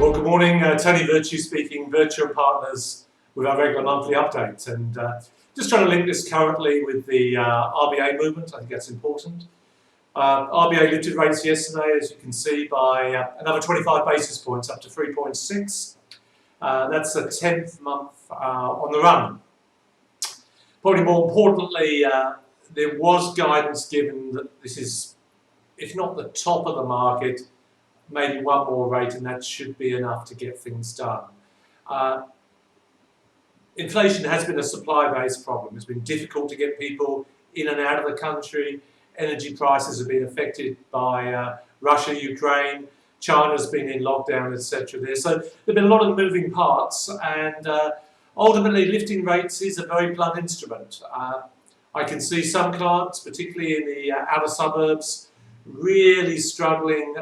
Well, good morning. Tony Virtue speaking, Virtue and Partners with our regular monthly update. And just trying to link this currently with the RBA movement. I think that's important. RBA lifted rates yesterday, as you can see, by another 25 basis points, up to 3.6. That's the 10th month on the run. Probably more importantly, there was guidance given that this is, if not the top of the market, maybe one more rate, and that should be enough to get things done. Inflation has been a supply-based problem. It's been difficult to get people in and out of the country. Energy prices have been affected by Russia, Ukraine. China's been in lockdown, etc. there. So there have been a lot of moving parts, and ultimately lifting rates is a very blunt instrument. I can see some clients, particularly in the outer suburbs, really struggling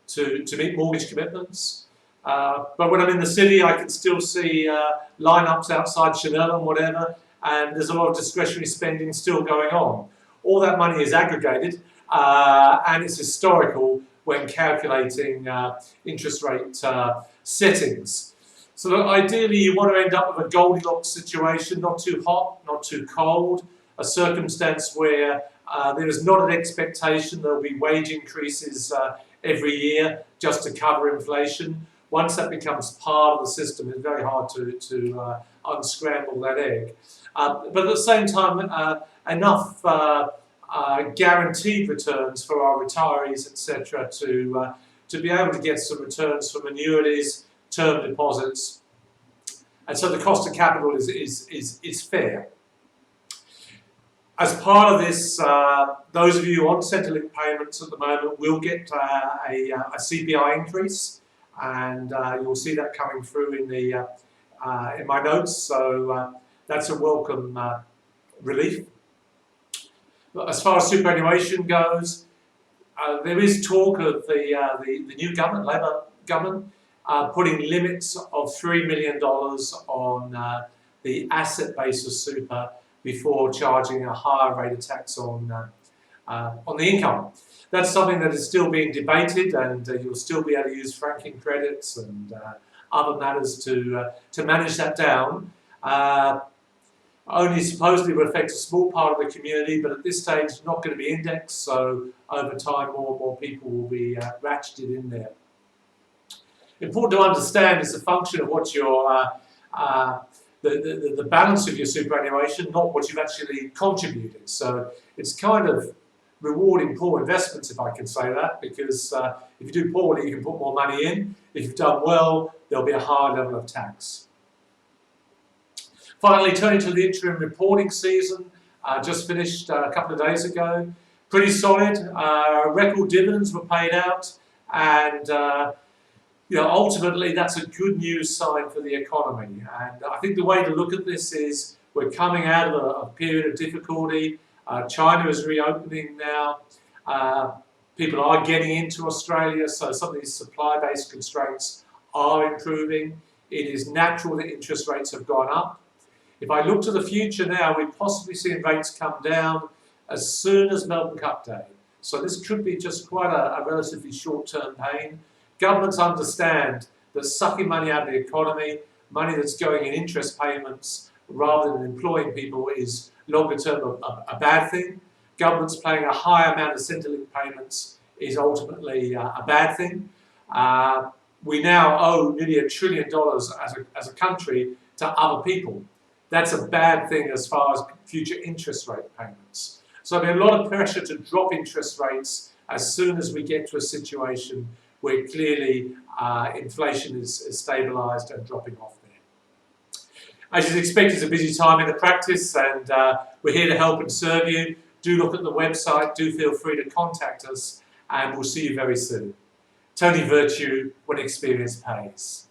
to meet mortgage commitments. But when I'm in the city, I can still see lineups outside Chanel and whatever, and there's a lot of discretionary spending still going on. All that money is aggregated, and it's historical when calculating interest rate settings. So that ideally you want to end up with a Goldilocks situation, not too hot, not too cold, a circumstance where there is not an expectation there will be wage increases every year just to cover inflation. Once that becomes part of the system, it's very hard to unscramble that egg. But at the same time, enough guaranteed returns for our retirees, etc., to be able to get some returns from annuities, term deposits, and so the cost of capital is fair. As part of this, those of you on Centrelink payments at the moment will get a CPI increase, and you'll see that coming through in my notes. So that's a welcome relief. As far as superannuation goes, there is talk of the new government, Labor government, putting limits of $3 million on the asset base of super before charging a higher rate of tax on the income. That's something that is still being debated, and you'll still be able to use franking credits and other matters to manage that down. Only supposedly will affect a small part of the community, but at this stage it's not going to be indexed, so over time more and more people will be ratcheted in there. Important to understand it's a function of what your the balance of your superannuation, not what you've actually contributed. So it's kind of rewarding poor investments, if I can say that, because if you do poorly, you can put more money in. If you've done well, there'll be a higher level of tax. Finally, turning to the interim reporting season, just finished a couple of days ago. Pretty solid. Record dividends were paid out, and ultimately that's a good news sign for the economy. And I think the way to look at this is we're coming out of a period of difficulty. China is reopening now. People are getting into Australia, so some of these supply-based constraints are improving. It is natural that interest rates have gone up. If I look to the future now, we're possibly seeing rates come down as soon as Melbourne Cup Day. So this could be just quite a relatively short-term pain. Governments understand that sucking money out of the economy, money that's going in interest payments rather than employing people, is longer term a bad thing. Governments paying a higher amount of Centrelink payments is ultimately a bad thing. We now owe nearly $1 trillion as a country to other people. That's a bad thing as far as future interest rate payments. So there'll be a lot of pressure to drop interest rates as soon as we get to a situation where clearly inflation is stabilised and dropping off there. As you'd expect, it's a busy time in the practice, and we're here to help and serve you. Do look at the website, do feel free to contact us, and we'll see you very soon. Tony Virtue, when experience pays.